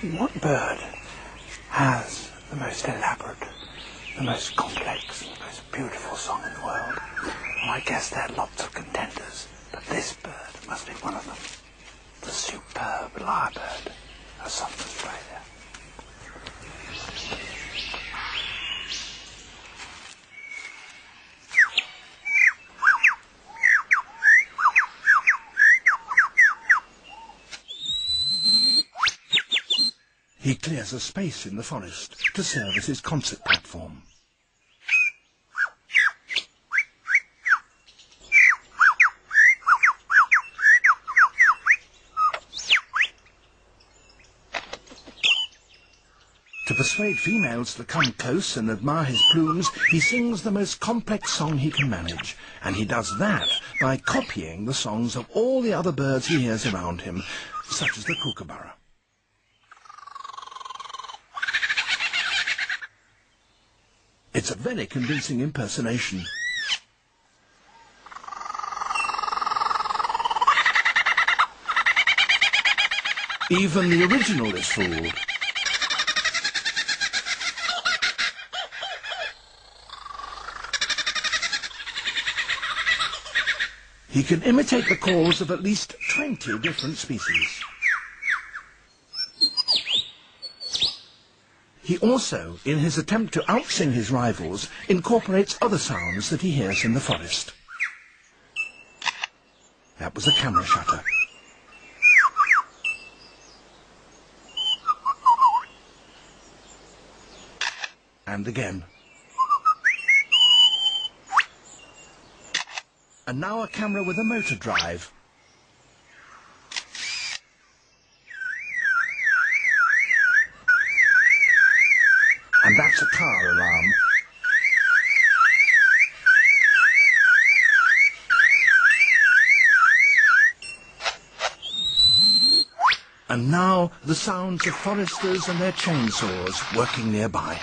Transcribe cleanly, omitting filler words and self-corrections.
What bird has the most elaborate, the most complex, the most beautiful song in the world? Well, I guess there are lots of contenders, but this bird must be one of them. The superb lyre bird of Southern Australia. He clears a space in the forest to serve as his concert platform. To persuade females to come close and admire his plumes, he sings the most complex song he can manage, and he does that by copying the songs of all the other birds he hears around him, such as the kookaburra. It's a very convincing impersonation. Even the original is fooled. He can imitate the calls of at least 20 different species. He also, in his attempt to outsing his rivals, incorporates other sounds that he hears in the forest. That was a camera shutter. And again. And now a camera with a motor drive. And that's a car alarm. And now the sounds of foresters and their chainsaws working nearby.